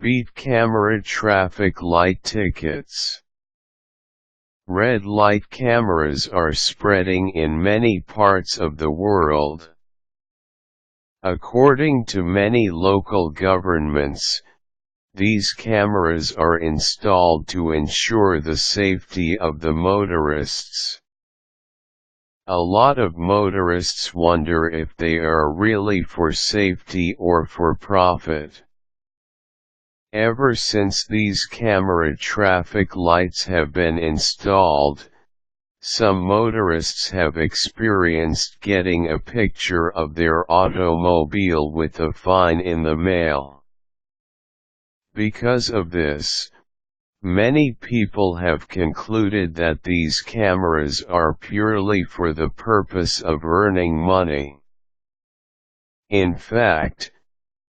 Beat camera traffic light tickets. Red light cameras are spreading in many parts of the world. According to many local governments, these cameras are installed to ensure the safety of the motorists. A lot of motorists wonder if they are really for safety or for profit. Ever since these camera traffic lights have been installed, some motorists have experienced getting a picture of their automobile with a fine in the mail. Because of this, many people have concluded that these cameras are purely for the purpose of earning money. In fact,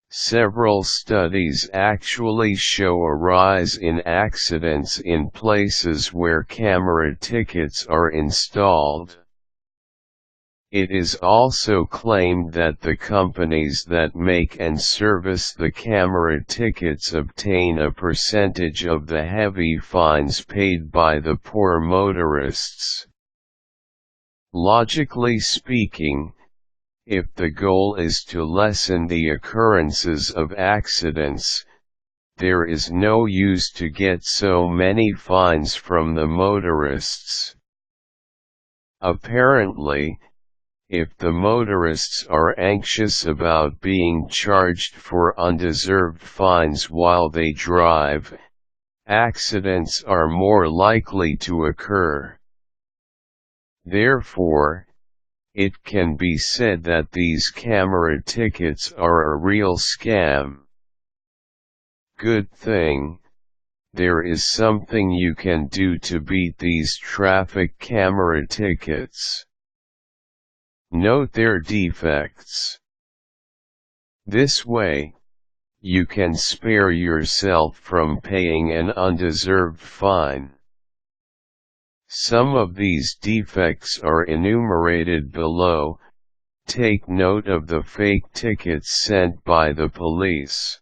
several studies actually show a rise in accidents in places where camera tickets are installed. It is also claimed that the companies that make and service the camera tickets obtain a percentage of the heavy fines paid by the poor motorists. Logically speaking, if the goal is to lessen the occurrences of accidents, there is no use to get so many fines from the motorists. Apparently, if the motorists are anxious about being charged for undeserved fines while they drive, accidents are more likely to occur. Therefore, it can be said that these camera tickets are a real scam. Good thing, there is something you can do to beat these traffic camera tickets. Note their defects. This way, you can spare yourself from paying an undeserved fine. Some of these defects are enumerated below. Take note of the fake tickets sent by the police.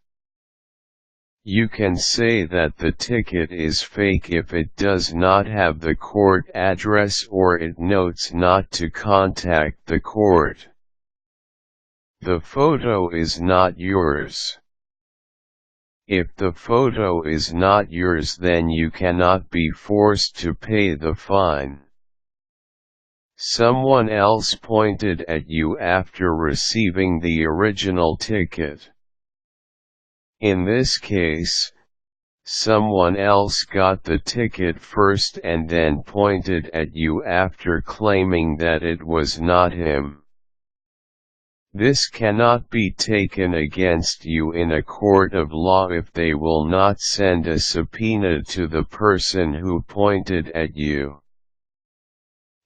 You can say that the ticket is fake if it does not have the court address or it notes not to contact the court. The photo is not yours. If the photo is not yours, then you cannot be forced to pay the fine. Someone else pointed at you after receiving the original ticket. In this case, someone else got the ticket first and then pointed at you after claiming that it was not him. This cannot be taken against you in a court of law if they will not send a subpoena to the person who pointed at you.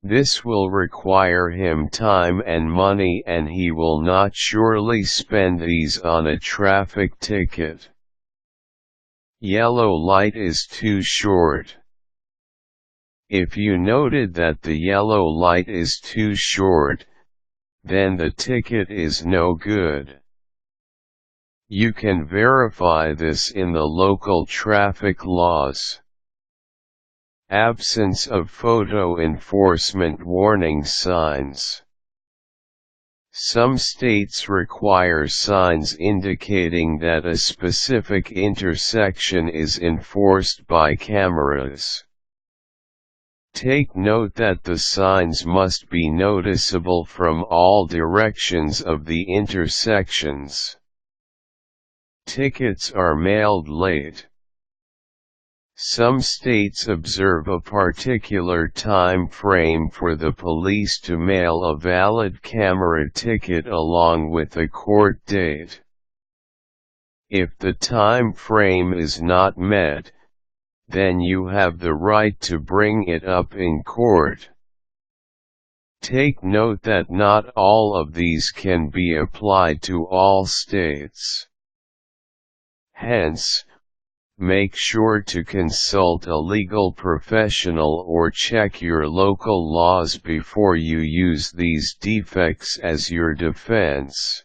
This will require him time and money, and he will not surely spend these on a traffic ticket. Yellow light is too short. If you noted that the yellow light is too short, then the ticket is no good. You can verify this in the local traffic laws. Absence of photo enforcement warning signs. Some states require signs indicating that a specific intersection is enforced by cameras. Take note that the signs must be noticeable from all directions of the intersections. Tickets are mailed late. Some states observe a particular time frame for the police to mail a valid camera ticket along with a court date. If the time frame is not met, then you have the right to bring it up in court. Take note that not all of these can be applied to all states. Hence, make sure to consult a legal professional or check your local laws before you use these defects as your defense.